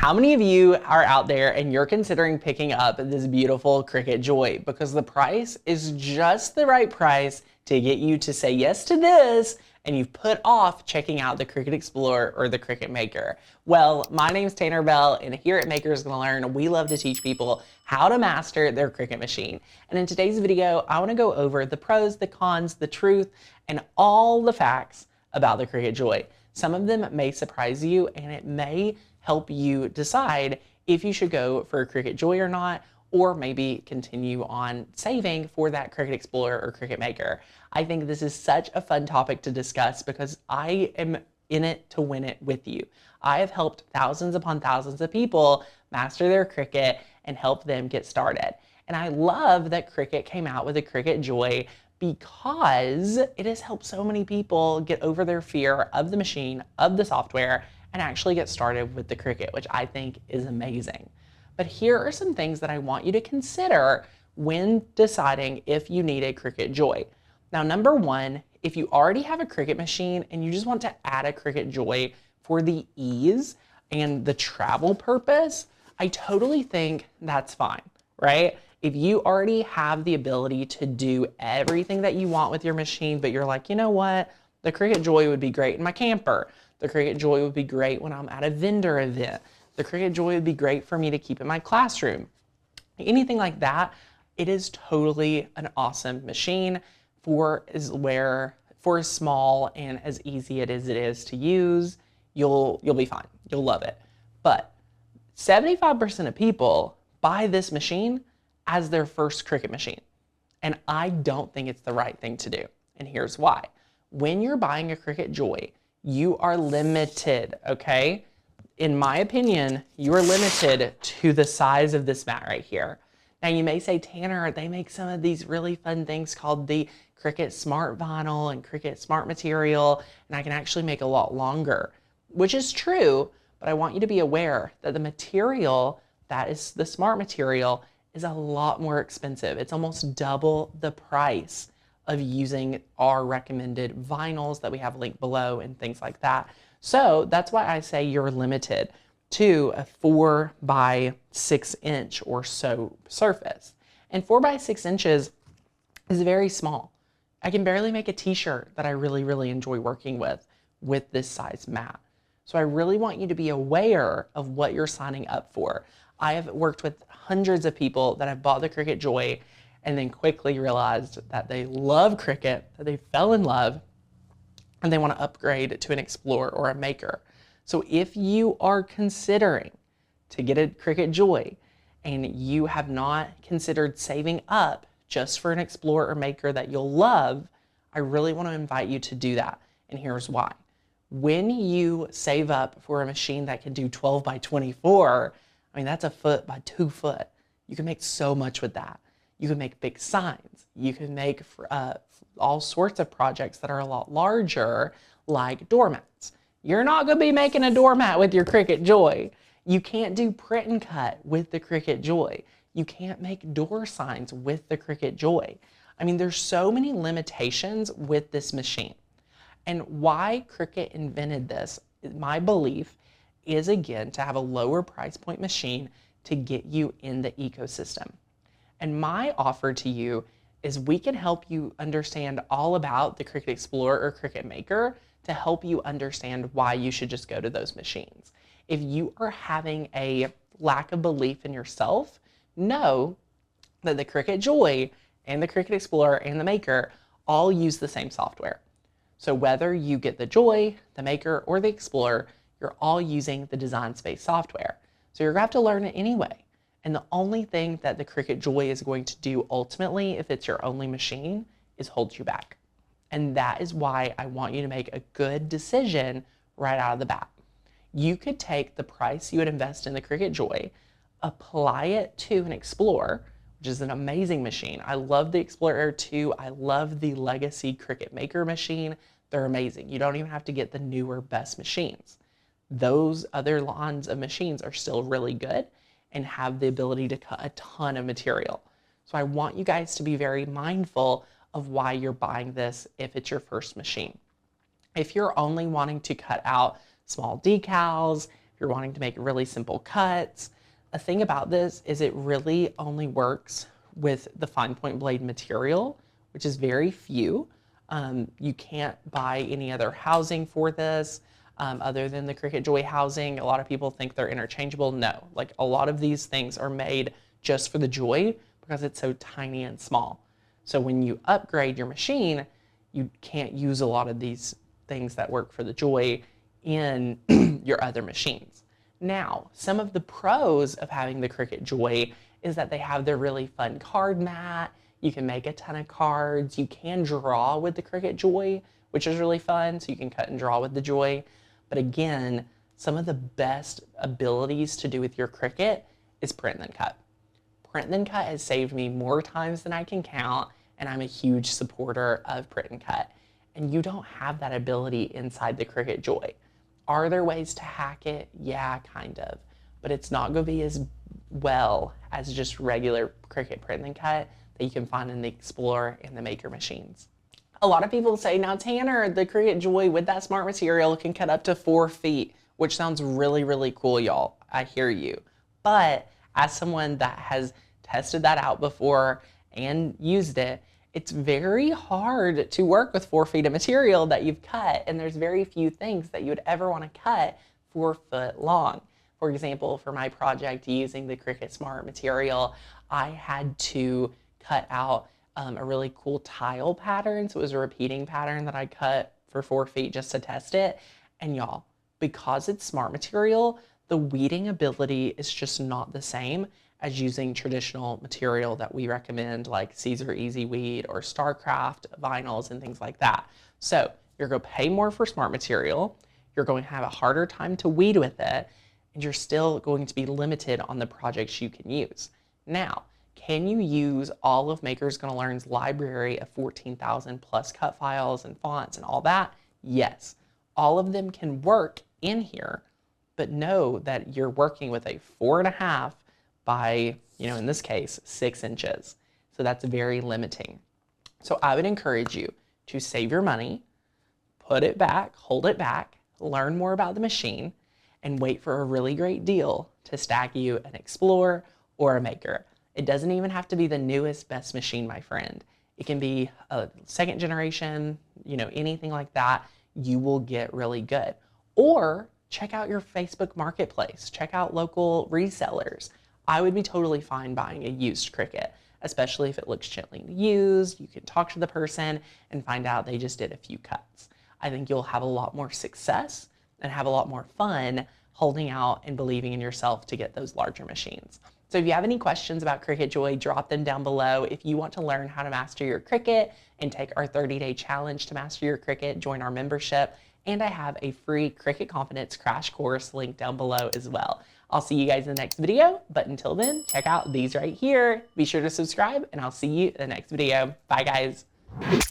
How many of you are out there and you're considering picking up this beautiful Cricut Joy because the price is just the right price to get you to say yes to this, and you've put off checking out the Cricut Explorer or the Cricut Maker? Well, my name's Tanner Bell, and here at Makers Gonna Learn, we love to teach people how to master their Cricut machine. And in today's video, I wanna go over the pros, the cons, the truth, and all the facts about the Cricut Joy. Some of them may surprise you, and it may help you decide if you should go for a Cricut Joy or not, or maybe continue on saving for that Cricut Explorer or Cricut Maker. I think this is such a fun topic to discuss because I am in it to win it with you. I have helped thousands upon thousands of people master their Cricut and help them get started. And I love that Cricut came out with a Cricut Joy because it has helped so many people get over their fear of the machine, of the software, and actually get started with the Cricut, which I think is amazing. But here are some things that I want you to consider when deciding if you need a Cricut Joy. Now, number one, if you already have a Cricut machine and you just want to add a Cricut Joy for the ease and the travel purpose, I totally think that's fine, right? If you already have the ability to do everything that you want with your machine, but you're like, you know what, the Cricut Joy would be great in my camper. The Cricut Joy would be great when I'm at a vendor event. The Cricut Joy would be great for me to keep in my classroom. Anything like that, it is totally an awesome machine for as small and as easy as it is to use. You'll be fine. You'll love it. But 75% of people buy this machine as their first Cricut machine. And I don't think it's the right thing to do. And here's why. When you're buying a Cricut Joy, you are limited, okay? In my opinion, you are limited to the size of this mat right here. Now you may say, Tanner, they make some of these really fun things called the Cricut Smart Vinyl and Cricut Smart Material, and I can actually make a lot longer, which is true, but I want you to be aware that the material that is the Smart Material is a lot more expensive. It's almost double the price of using our recommended vinyls that we have linked below and things like that. So that's why I say you're limited to a 4 by 6 inch or so surface. And 4 by 6 inches is very small. I can barely make a t-shirt that I really enjoy working with this size mat. So I really want you to be aware of what you're signing up for. I have worked with hundreds of people that have bought the Cricut Joy and then quickly realized that they love Cricut, that they fell in love, and they want to upgrade to an Explorer or a Maker. So if you are considering to get a Cricut Joy and you have not considered saving up just for an Explorer or Maker that you'll love, I really want to invite you to do that. And here's why. When you save up for a machine that can do 12 by 24, I mean, that's a foot by 2 foot. You can make so much with that. You can make big signs. You can make all sorts of projects that are a lot larger, like doormats. You're not gonna be making a doormat with your Cricut Joy. You can't do print and cut with the Cricut Joy. You can't make door signs with the Cricut Joy. I mean, there's so many limitations with this machine. And why Cricut invented this, my belief, is again to have a lower price point machine to get you in the ecosystem. And my offer to you is we can help you understand all about the Cricut Explorer or Cricut Maker to help you understand why you should just go to those machines. If you are having a lack of belief in yourself, know that the Cricut Joy and the Cricut Explorer and the Maker all use the same software. So whether you get the Joy, the Maker, or the Explorer, you're all using the Design Space software. So you're gonna have to learn it anyway. And the only thing that the Cricut Joy is going to do ultimately, if it's your only machine, is hold you back. And that is why I want you to make a good decision right out of the bat. You could take the price you would invest in the Cricut Joy, apply it to an Explorer, which is an amazing machine. I love the Explorer 2. I love the Legacy Cricut Maker machine. They're amazing. You don't even have to get the newer, best machines. Those other lines of machines are still really good and have the ability to cut a ton of material. So I want you guys to be very mindful of why you're buying this if it's your first machine. If you're only wanting to cut out small decals, you're wanting to make really simple cuts. A thing about this is it really only works with the fine point blade material, which is very few. You can't buy any other housing for this other than the Cricut Joy housing. A lot of people think they're interchangeable. No, like a lot of these things are made just for the Joy because it's so tiny and small. So when you upgrade your machine, you can't use a lot of these things that work for the Joy in your other machines. Now, some of the pros of having the Cricut Joy is that they have their really fun card mat. You can make a ton of cards. You can draw with the Cricut Joy, which is really fun. So you can cut and draw with the Joy. But again, some of the best abilities to do with your Cricut is print and then cut. Print and then cut has saved me more times than I can count, and I'm a huge supporter of print and cut. And you don't have that ability inside the Cricut Joy. Are there ways to hack it? Yeah, kind of. But it's not going to be as well as just regular Cricut print and cut that you can find in the Explorer and the Maker machines. A lot of people say, now Tanner, the Cricut Joy with that smart material can cut up to 4 feet, which sounds really, really cool, y'all. I hear you. But as someone that has tested that out before and used it, it's very hard to work with 4 feet of material that you've cut, and there's very few things that you would ever want to cut 4 foot long. For example, for my project using the Cricut Smart material, I had to cut out a really cool tile pattern. So it was a repeating pattern that I cut for 4 feet just to test it. And y'all, because it's smart material, the weeding ability is just not the same as using traditional material that we recommend, like Caesar Easy Weed or StarCraft vinyls and things like that. So you're going to pay more for smart material, you're going to have a harder time to weed with it, and you're still going to be limited on the projects you can use. Now, can you use all of Maker's Gonna Learn's library of 14,000 plus cut files and fonts and all that? Yes, all of them can work in here, but know that you're working with a 4.5 by, in this case, 6 inches. So that's very limiting. So I would encourage you to save your money, put it back, hold it back, learn more about the machine, and wait for a really great deal to stack you an Explorer or a Maker. It doesn't even have to be the newest, best machine, my friend. It can be a 2nd generation, anything like that. You will get really good. Or check out your Facebook Marketplace. Check out local resellers. I would be totally fine buying a used Cricut, especially if it looks gently used. You can talk to the person and find out they just did a few cuts. I think you'll have a lot more success and have a lot more fun holding out and believing in yourself to get those larger machines. So if you have any questions about Cricut Joy, drop them down below. If you want to learn how to master your Cricut and take our 30-day challenge to master your Cricut, join our membership. And I have a free Cricut Confidence crash course linked down below as well. I'll see you guys in the next video, but until then, check out these right here. Be sure to subscribe, and I'll see you in the next video. Bye, guys.